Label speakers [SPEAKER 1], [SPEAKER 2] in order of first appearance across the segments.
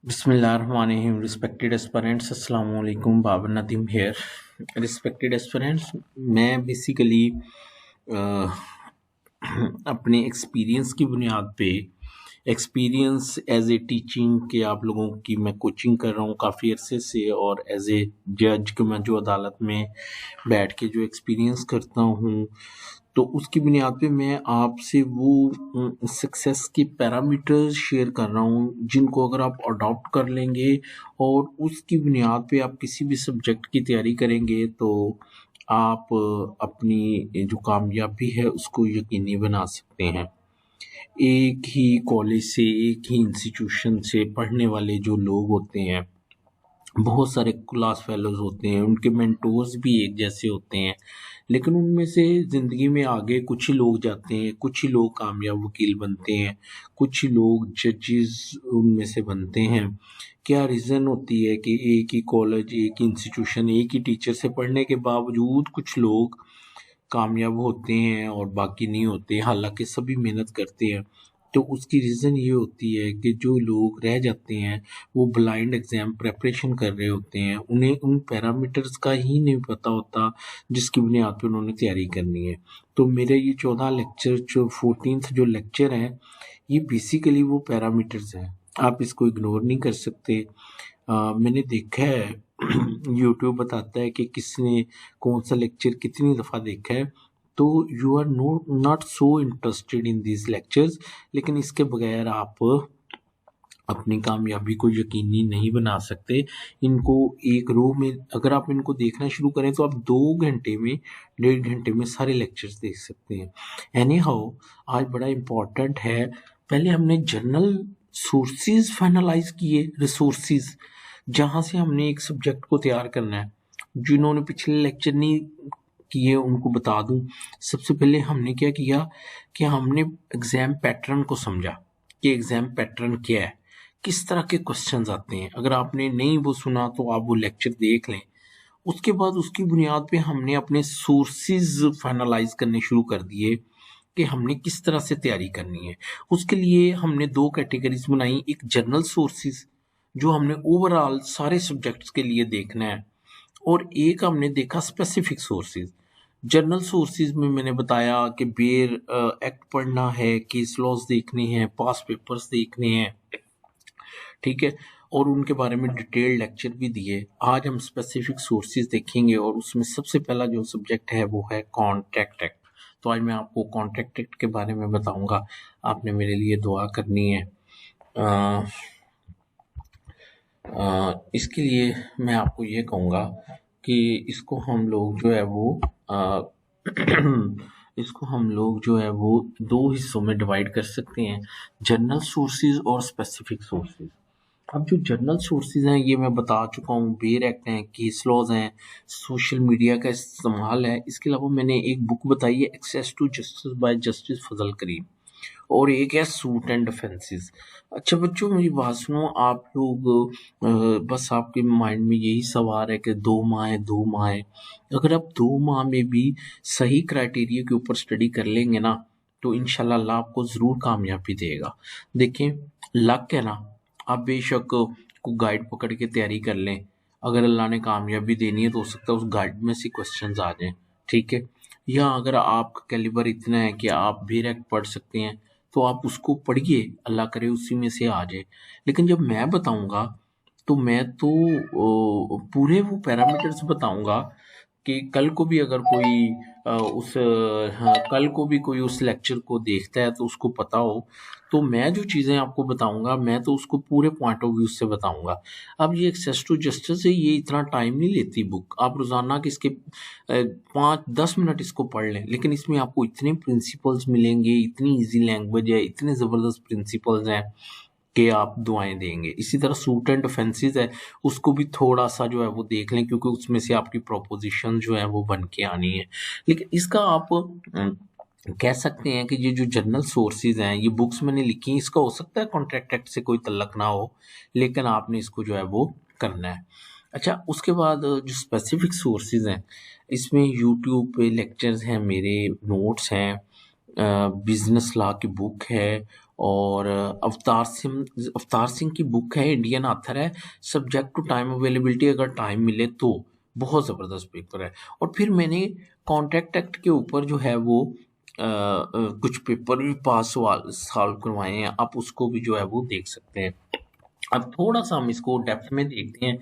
[SPEAKER 1] Bismillahirrahmanirrahim. Respected aspirants, Assalamu alaikum. Babar Nadim here. Respected aspirants, मैं basically अपने experience की बुनियाद पे एक्सपीरियंस एज ए टीचिंग के आप लोगों की मैं कोचिंग कर रहा हूँ काफ़ी अरसे से, और एज ए जज के मैं जो अदालत में बैठ के जो एक्सपीरियंस करता हूँ, तो उसकी बुनियाद पे मैं आपसे वो सक्सेस के पैरामीटर्स शेयर कर रहा हूँ जिनको अगर आप अडॉप्ट कर लेंगे और उसकी बुनियाद पे आप किसी भी सब्जेक्ट की तैयारी करेंगे तो आप अपनी जो कामयाबी है उसको यकीनी बना सकते हैं। एक ही कॉलेज से, एक ही इंस्टीट्यूशन से पढ़ने वाले जो लोग होते हैं, बहुत सारे क्लास फेलोज होते हैं, उनके मेंटोर्स भी एक जैसे होते हैं, लेकिन उनमें से ज़िंदगी में आगे कुछ ही लोग जाते हैं, कुछ ही लोग कामयाब वकील बनते हैं, कुछ ही लोग जजेस उनमें से बनते हैं। क्या रीज़न होती है कि एक ही कॉलेज, एक ही इंस्टीट्यूशन, एक ही टीचर से पढ़ने के बावजूद कुछ लोग कामयाब होते हैं और बाकी नहीं होते, हालांकि सभी मेहनत करते हैं। तो उसकी रीज़न ये होती है कि जो लोग रह जाते हैं वो ब्लाइंड एग्ज़ाम प्रेपरेशन कर रहे होते हैं, उन्हें उन पैरामीटर्स का ही नहीं पता होता जिसकी बुनियाद पे उन्होंने तैयारी करनी है। तो मेरे ये 14 लेक्चर, जो 14th जो लेक्चर है, ये बेसिकली वो पैरामीटर्स हैं, आप इसको इग्नोर नहीं कर सकते। मैंने देखा है यूट्यूब बताता है कि किसने कौन सा लेक्चर कितनी दफ़ा देखा है, तो you are not so interested in these lectures, लेकिन इसके बगैर आप अपनी कामयाबी को यकीनी नहीं बना सकते। इनको एक रो में अगर आप इनको देखना शुरू करें तो आप 2 घंटे में, 1.5 घंटे में सारे लेक्चर्स देख सकते हैं। एनी हाउ, आज बड़ा इम्पॉर्टेंट है, पहले हमने जर्नल सोर्सेज फाइनलाइज किए, रिसोर्सेज जहाँ से हमने एक सब्जेक्ट को तैयार करना है। जिन्होंने पिछले लेक्चर नहीं किए उनको बता दूं, सबसे पहले हमने क्या किया कि हमने एग्ज़ाम पैटर्न को समझा कि एग्ज़ाम पैटर्न क्या है, किस तरह के क्वेश्चंस आते हैं। अगर आपने नहीं वो सुना तो आप वो लेक्चर देख लें। उसके बाद उसकी बुनियाद पे हमने अपने सोर्सेज फाइनलाइज करने शुरू कर दिए कि हमने किस तरह से तैयारी करनी है। उसके लिए हमने 2 कैटेगरीज बनाई, एक जर्नल सोर्सेज जो हमने ओवरऑल सारे सब्जेक्ट्स के लिए देखना है, और एक हमने देखा स्पेसिफिक सोर्सेज। जर्नल सोर्सेज में मैंने बताया कि बेयर एक्ट पढ़ना है, केस लॉज देखने हैं, पास पेपर्स देखने हैं, ठीक है, और उनके बारे में डिटेल लेक्चर भी दिए। आज हम स्पेसिफिक सोर्सेज देखेंगे और उसमें सबसे पहला जो सब्जेक्ट है वो है कॉन्ट्रैक्ट एक्ट। तो आज मैं आपको कॉन्ट्रैक्ट एक्ट के बारे में बताऊंगा, आपने मेरे लिए दुआ करनी है। इसके लिए मैं आपको ये कहूँगा कि इसको हम लोग जो है वो इसको हम लोग जो है वो 2 हिस्सों में डिवाइड कर सकते हैं, जर्नल सोर्सेज और स्पेसिफिक सोर्सेज। अब जो जर्नल सोर्सेज हैं ये मैं बता चुका हूँ, बेयर एक्ट हैं, केस लॉज हैं, सोशल मीडिया का इस्तेमाल है। इसके अलावा मैंने एक बुक बताई है, access to justice by justice Fazal Karim, और एक है सूट एंड डिफेंसेस। अच्छा बच्चों, मेरी बात सुनो, आप लोग बस आपके माइंड में यही सवाल है कि 2 माह है, 2 माह है। अगर आप 2 माह में भी सही क्राइटेरिया के ऊपर स्टडी कर लेंगे ना, तो इंशाल्लाह अल्लाह आपको ज़रूर कामयाबी देगा। देखें, लक है ना, आप बेशक को गाइड पकड़ के तैयारी कर लें, अगर अल्लाह ने कामयाबी देनी है तो हो सकता है उस गाइड में से क्वेश्चंस आ जाएं, ठीक है। या अगर आपका कैलिबर इतना है कि आप भी डायरेक्ट पढ़ सकते हैं तो आप उसको पढ़िए, अल्लाह करे उसी में से आ जाए। लेकिन जब मैं बताऊंगा तो मैं तो पूरे वो पैरामीटर्स बताऊंगा कि कल को भी अगर कोई हाँ, कल को भी कोई उस लेक्चर को देखता है तो उसको पता हो। तो मैं जो चीज़ें आपको बताऊंगा मैं तो उसको पूरे पॉइंट ऑफ व्यू से बताऊंगा। अब ये एक्सेस टू जस्टिस है, ये इतना टाइम नहीं लेती बुक, आप रोज़ाना के इसके 5-10 मिनट इसको पढ़ लें, लेकिन इसमें आपको इतने प्रिंसिपल्स मिलेंगे, इतनी इजी लैंग्वेज है, इतने ज़बरदस्त प्रिंसिपल्स हैं कि आप दुआएं देंगे। इसी तरह सूट एंड डिफेंसेस है, उसको भी थोड़ा सा जो है वो देख लें, क्योंकि उसमें से आपकी प्रोपोजिशन जो है वो बन के आनी है। लेकिन इसका आप कह सकते हैं कि ये जो जर्नल सोर्सेज हैं, ये बुक्स मैंने लिखी हैं, इसका हो सकता है कॉन्ट्रैक्ट एक्ट से कोई तल्लक ना हो, लेकिन आपने इसको जो है वो करना है। अच्छा, उसके बाद जो स्पेसिफिक सोर्सेज हैं, इसमें यूट्यूब पे लेक्चर्स हैं, मेरे नोट्स हैं, बिजनेस लॉ की बुक है, और अवतार सिंह की बुक है, इंडियन ऑथर है, सब्जेक्ट टू टाइम अवेलेबिलिटी, अगर टाइम मिले तो बहुत ज़बरदस्त पेपर है। और फिर मैंने कॉन्ट्रैक्ट एक्ट के ऊपर जो है वो कुछ पेपर भी पास सॉल्व करवाए हैं, आप उसको भी जो है वो देख सकते हैं। अब थोड़ा सा हम इसको डेप्थ में देखते हैं।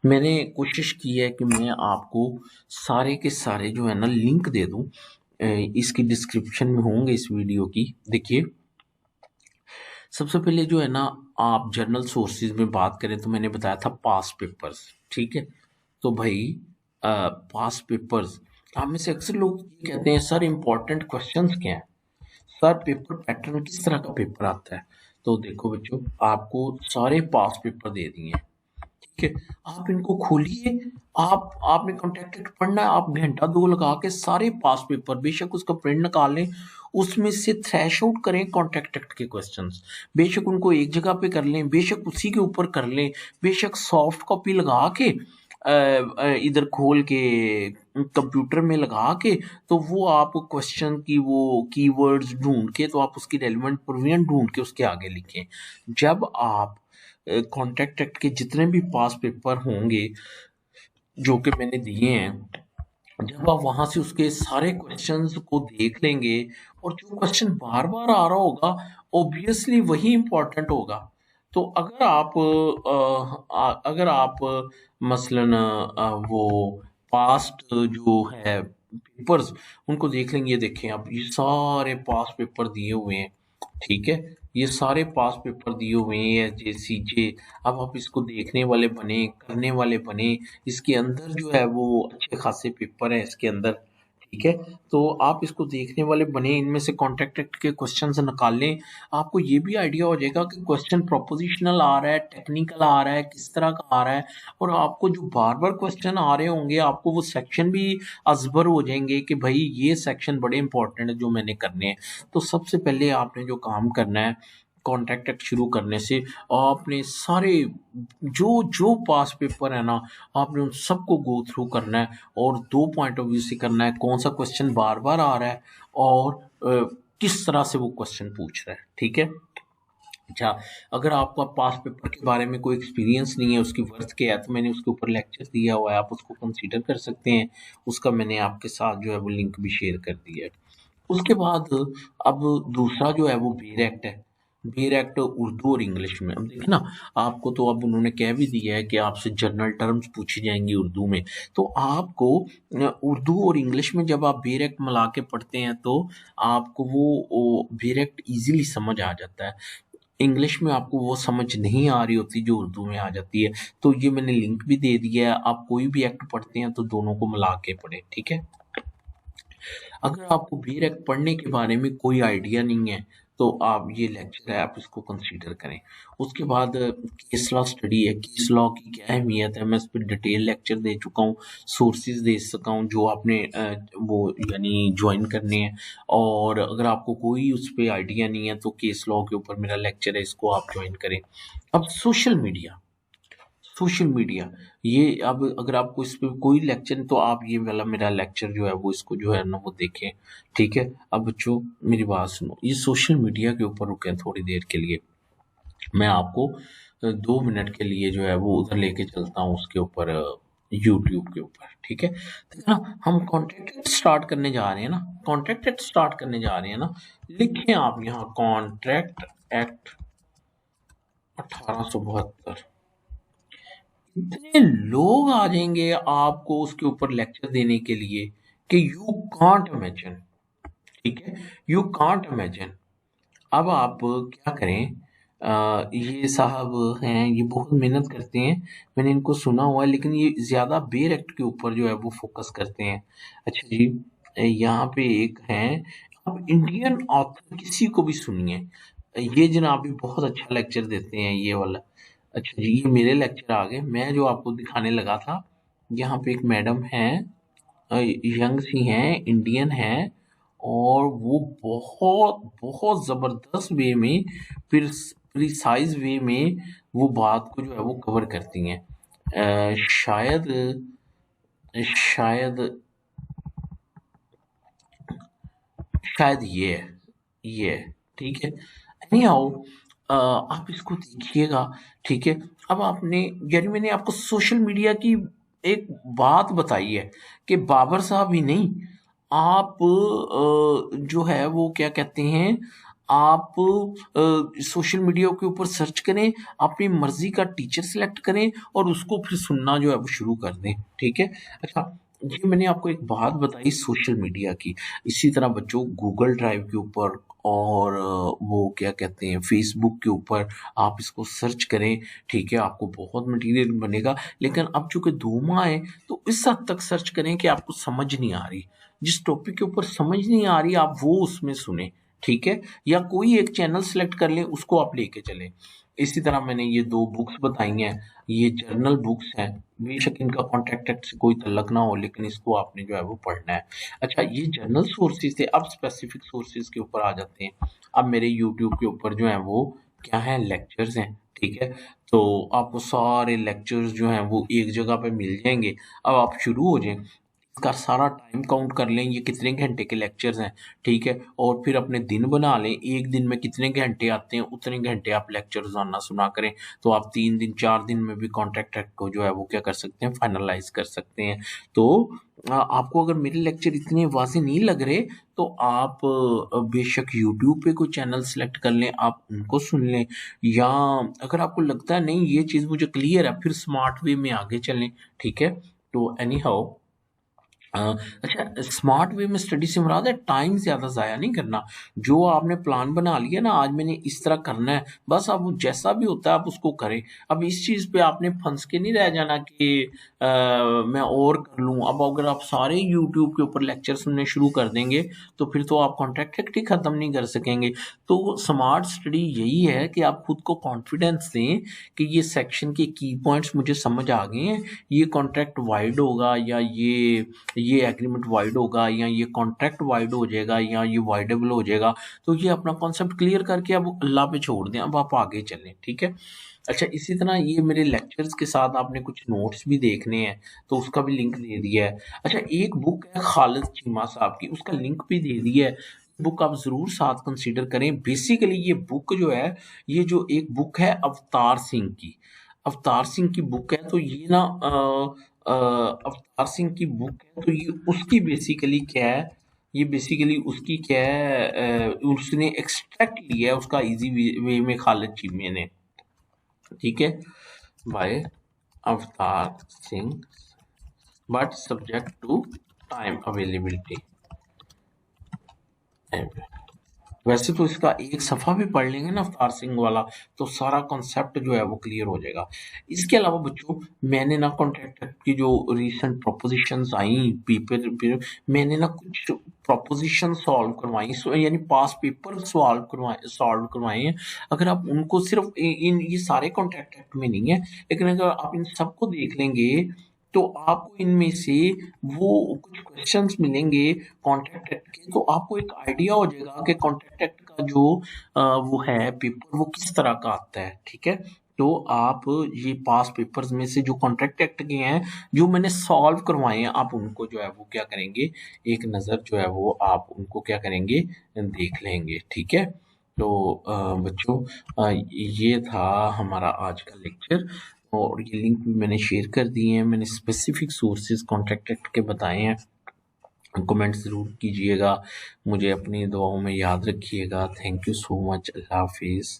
[SPEAKER 1] मैंने कोशिश की है कि मैं आपको सारे के सारे जो है ना लिंक दे दूं, इसकी डिस्क्रिप्शन में होंगे इस वीडियो की। देखिए, सबसे पहले जो है ना, आप जर्नल सोर्सेज में बात करें तो मैंने बताया था पास पेपर्स, ठीक है। तो भाई पास पेपर्स, आप में से अक्सर लोग ये कहते हैं सर इम्पोर्टेंट क्वेश्चंस क्या हैं, सर पेपर पैटर्न किस तरह का पेपर आता है। तो देखो बच्चों, आपको सारे पास पेपर दे दिए हैं, ठीक है। आप इनको खोलिए, आपने कॉन्ट्रैक्ट पढ़ना है, आप घंटा दो लगा के सारे पास पेपर, बेशक उसका प्रिंट निकाल लें, उसमें से थ्रैश आउट करें कॉन्ट्रैक्ट एक्ट के क्वेश्चंस, बेशक उनको एक जगह पे कर लें, बेशक उसी के ऊपर कर लें, बेशक सॉफ्ट कॉपी लगा के इधर खोल के कंप्यूटर में लगा के, तो वो आप क्वेश्चन की वो कीवर्ड्स ढूंढ के, तो आप उसकी रेलिवेंट प्रोविजन ढूंढ के उसके आगे लिखें। जब आप कॉन्ट्रैक्ट एक्ट के जितने भी पास पेपर होंगे जो कि मैंने दिए हैं, जब आप वहां से उसके सारे क्वेश्चंस को देख लेंगे, और जो क्वेश्चन बार बार आ रहा होगा ऑब्वियसली वही इंपॉर्टेंट होगा। तो अगर आप मसलन वो पास्ट जो है पेपर्स उनको देख लेंगे, देखें आप ये सारे पास पेपर दिए हुए हैं, ठीक है, ये सारे पास पेपर दिए हुए हैं जे सी जे। अब आप इसको देखने वाले बने, करने वाले बने, इसके अंदर जो है वो अच्छे खासे पेपर है इसके अंदर, ठीक है। तो आप इसको देखने वाले बने, इनमें से कॉन्ट्रैक्ट एक्ट के क्वेश्चंस निकाल लें, आपको ये भी आइडिया हो जाएगा कि क्वेश्चन प्रोपोजिशनल आ रहा है, टेक्निकल आ रहा है, किस तरह का आ रहा है। और आपको जो बार बार क्वेश्चन आ रहे होंगे, आपको वो सेक्शन भी अजबर हो जाएंगे कि भाई ये सेक्शन बड़े इंपॉर्टेंट है जो मैंने करने हैं। तो सबसे पहले आपने जो काम करना है, कॉन्ट्रैक्ट एक्ट शुरू करने से आपने सारे जो जो पास पेपर है ना, आपने उन सबको गो थ्रू करना है, और दो पॉइंट ऑफ व्यू से करना है, कौन सा क्वेश्चन बार बार आ रहा है और किस तरह से वो क्वेश्चन पूछ रहा है, ठीक है। अच्छा, अगर आपका पास पेपर के बारे में कोई एक्सपीरियंस नहीं है, उसकी वर्थ क्या है, तो मैंने उसके ऊपर लेक्चर दिया हुआ है, आप उसको कंसीडर कर सकते हैं। उसका मैंने आपके साथ जो है वो लिंक भी शेयर कर दिया है। उसके बाद अब दूसरा जो है वो बेर एक्ट है। बेर एक्ट उर्दू और इंग्लिश में, अब देखिए ना, आपको तो अब उन्होंने कह भी दिया है कि आपसे जर्नल टर्म्स पूछी जाएंगी उर्दू में, तो आपको उर्दू और इंग्लिश में जब आप बेर एक्ट मिला के पढ़ते हैं तो आपको वो बेर एक्ट ईजिली समझ आ जाता है। इंग्लिश में आपको वो समझ नहीं आ रही होती जो उर्दू में आ जाती है। तो ये मैंने लिंक भी दे दिया है, आप कोई भी एक्ट पढ़ते हैं तो दोनों को मिला के पढ़ें, ठीक है। अगर आपको बेर एक्ट पढ़ने के बारे में कोई आइडिया नहीं है, तो आप ये लेक्चर है आप इसको कंसीडर करें। उसके बाद केस लॉ स्टडी है, केस लॉ की क्या अहमियत है, मैं इस पर डिटेल लेक्चर दे चुका हूँ, सोर्सेज दे सका हूँ जो आपने वो यानी ज्वाइन करने हैं। और अगर आपको कोई उस पर आइडिया नहीं है तो केस लॉ के ऊपर मेरा लेक्चर है, इसको आप ज्वाइन करें। अब सोशल मीडिया, सोशल मीडिया, ये अब अगर आपको इस पे कोई लेक्चर नहीं तो आप ये वाला मेरा लेक्चर जो है वो इसको जो है ना वो देखें, ठीक है। अब बच्चों मेरी बात सुनो, ये सोशल मीडिया के ऊपर रुकें थोड़ी देर के लिए, मैं आपको 2 मिनट के लिए जो है वो उधर लेके चलता हूँ उसके ऊपर, यूट्यूब के ऊपर, ठीक है। तो ना हम कॉन्ट्रैक्ट स्टार्ट करने जा रहे हैं ना, कॉन्ट्रैक्ट स्टार्ट करने जा रहे हैं ना, लिखें आप यहाँ कॉन्ट्रैक्ट एक्ट 1872, इतने लोग आ जाएंगे आपको उसके ऊपर लेक्चर देने के लिए कि यू कांट इमेजिन, ठीक है, यू कांट इमेजिन। अब आप क्या करें, ये साहब हैं, ये बहुत मेहनत करते हैं, मैंने इनको सुना हुआ है, लेकिन ये ज्यादा बेर एक्ट के ऊपर जो है वो फोकस करते हैं। अच्छा जी, यहाँ पे एक हैं, आप इंडियन ऑथर किसी को भी सुनिए, ये जनाब भी बहुत अच्छा लेक्चर देते हैं ये वाला। अच्छा जी, ये मेरे लेक्चर आ गए, मैं जो आपको दिखाने लगा था, यहाँ पे एक मैडम है, यंग सी हैं, इंडियन हैं, और वो बहुत बहुत जबरदस्त वे में, प्रिसाइज वे में वो बात को जो है वो कवर करती हैं। शायद शायद शायद ये है, ठीक है। एनी हाउ आप इसको देखिएगा, ठीक है। अब आपने, यानी मैंने आपको सोशल मीडिया की एक बात बताई है कि बाबर साहब ही नहीं, आप जो है वो क्या कहते हैं, आप सोशल मीडिया के ऊपर सर्च करें, अपनी मर्जी का टीचर सेलेक्ट करें और उसको फिर सुनना जो है वो शुरू कर दें, ठीक है। अच्छा, ये मैंने आपको एक बात बताई सोशल मीडिया की। इसी तरह बच्चों गूगल ड्राइव के ऊपर और वो क्या कहते हैं फेसबुक के ऊपर आप इसको सर्च करें, ठीक है, आपको बहुत मटेरियल बनेगा। लेकिन अब चूंकि 2 माह है तो इस हद तक सर्च करें कि आपको समझ नहीं आ रही, जिस टॉपिक के ऊपर समझ नहीं आ रही आप वो उसमें सुने, ठीक है, या कोई एक चैनल सेलेक्ट कर लें, उसको आप लेके चलें। इसी तरह मैंने ये 2 बुक्स बताई हैं, ये जर्नल बुक्स हैं, बेशक इनका कॉन्ट्रैक्ट एक्ट से कोई तल्लक ना हो, लेकिन इसको आपने जो है वो पढ़ना है। अच्छा, ये जर्नल सोर्सेज थे, अब स्पेसिफिक सोर्सेज के ऊपर आ जाते हैं। अब मेरे यूट्यूब के ऊपर जो है वो क्या है, लेक्चर्स हैं, ठीक है। तो आपको सारे लेक्चर्स जो हैं वो एक जगह पे मिल जाएंगे। अब आप शुरू हो जाएं, इसका सारा टाइम काउंट कर लें, ये कितने घंटे के लेक्चर्स हैं, ठीक है, और फिर अपने दिन बना लें, एक दिन में कितने घंटे आते हैं उतने घंटे आप लेक्चर रोजाना सुना करें। तो आप 3 दिन 4 दिन में भी कॉन्ट्रैक्ट एक्ट को जो है वो क्या कर सकते हैं, फाइनलाइज कर सकते हैं। तो आपको अगर मेरे लेक्चर इतने वाजे नहीं लग रहे तो आप बेशक यूट्यूब पे कोई चैनल सेलेक्ट कर लें, आप उनको सुन लें, या अगर आपको लगता है नहीं ये चीज़ मुझे क्लियर है, फिर स्मार्ट वे में आगे चलें, ठीक है। तो एनी हाउ, अ, अच्छा, स्मार्ट वे में स्टडी से मुराद है टाइम ज़्यादा ज़ाया नहीं करना। जो आपने प्लान बना लिया ना, आज मैंने इस तरह करना है, बस अब वो जैसा भी होता है आप उसको करें। अब इस चीज़ पे आपने फंस के नहीं रह जाना कि मैं और कर लूँ। अब अगर आप सारे यूट्यूब के ऊपर लेक्चर सुनने शुरू कर देंगे तो फिर तो आप कॉन्ट्रैक्ट एक्ट ही ख़त्म नहीं कर सकेंगे। तो स्मार्ट स्टडी यही है कि आप खुद को कॉन्फिडेंस दें कि ये सेक्शन के की पॉइंट्स मुझे समझ आ गए हैं, ये कॉन्ट्रैक्ट वाइड होगा या ये एग्रीमेंट वाइड होगा या ये कॉन्ट्रैक्ट वाइड हो जाएगा या ये वाइडेबल हो जाएगा। तो ये अपना कॉन्सेप्ट क्लियर करके अब अल्लाह पे छोड़ दें, अब आप आगे चलें, ठीक है। अच्छा, इसी तरह ये मेरे लेक्चर्स के साथ आपने कुछ नोट्स भी देखने हैं तो उसका भी लिंक दे दिया है। अच्छा, एक बुक है खालिद चीमा साहब की, उसका लिंक भी दे दिया है, बुक आप ज़रूर साथ कंसीडर करें। बेसिकली ये बुक जो है, ये जो एक बुक है अवतार सिंह की, अवतार सिंह की बुक है, तो ये ना अवतार सिंह की बुक है, तो ये उसकी बेसिकली क्या है, ये बेसिकली उसकी क्या है, उसने एक्सट्रैक्ट लिया है उसका इजी वे में खालिद चीमे ने, ठीक है, by Avatar Singh, but subject to time availability. वैसे तो इसका एक सफ़ा भी पढ़ लेंगे ना अवतार सिंह वाला, तो सारा कॉन्सेप्ट जो है वो क्लियर हो जाएगा। इसके अलावा बच्चों, मैंने ना कॉन्ट्रैक्ट एक्ट की जो रिसेंट प्रोपोजिशंस आई पेपर पे, मैंने ना कुछ प्रोपोजिशन सॉल्व करवाई, यानी पास पेपर सॉल्व करवाए हैं। अगर आप उनको सिर्फ इन ये सारे कॉन्ट्रैक्ट एक्ट में नहीं है, लेकिन अगर आप इन सबको देख लेंगे तो आपको इनमें से वो कुछ क्वेश्चंस मिलेंगे कॉन्ट्रैक्ट एक्ट के, तो आपको एक आइडिया हो जाएगा कि कॉन्ट्रैक्ट एक्ट का जो वो है पेपर वो किस तरह का आता है, ठीक है। तो आप ये पास पेपर्स में से जो कॉन्ट्रैक्ट एक्ट के हैं, जो मैंने सॉल्व करवाए हैं, आप उनको जो है वो क्या करेंगे, एक नज़र जो है वो आप उनको क्या करेंगे, देख लेंगे, ठीक है। तो बच्चों, ये था हमारा आज का लेक्चर, और ये लिंक भी मैंने शेयर कर दिए हैं, मैंने स्पेसिफिक सोर्सेज कॉन्ट्रैक्ट एक्ट के बताए हैं। कमेंट ज़रूर कीजिएगा, मुझे अपनी दुआओं में याद रखिएगा। थैंक यू सो मच, अल्लाह हाफिज़।